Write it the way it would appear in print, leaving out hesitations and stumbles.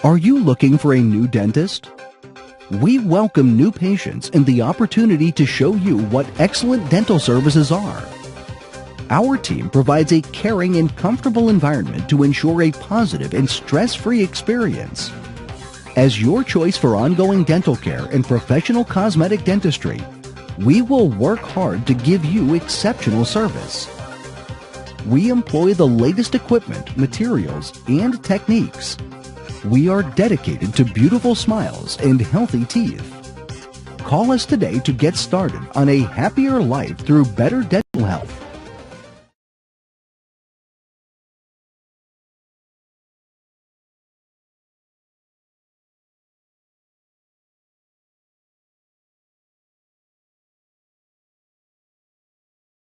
Are you looking for a new dentist? We welcome new patients and the opportunity to show you what excellent dental services are. Our team provides a caring and comfortable environment to ensure a positive and stress-free experience. As your choice for ongoing dental care and professional cosmetic dentistry, we will work hard to give you exceptional service. We employ the latest equipment, materials, and techniques. We are dedicated to beautiful smiles and healthy teeth. Call us today to get started on a happier life through better dental health.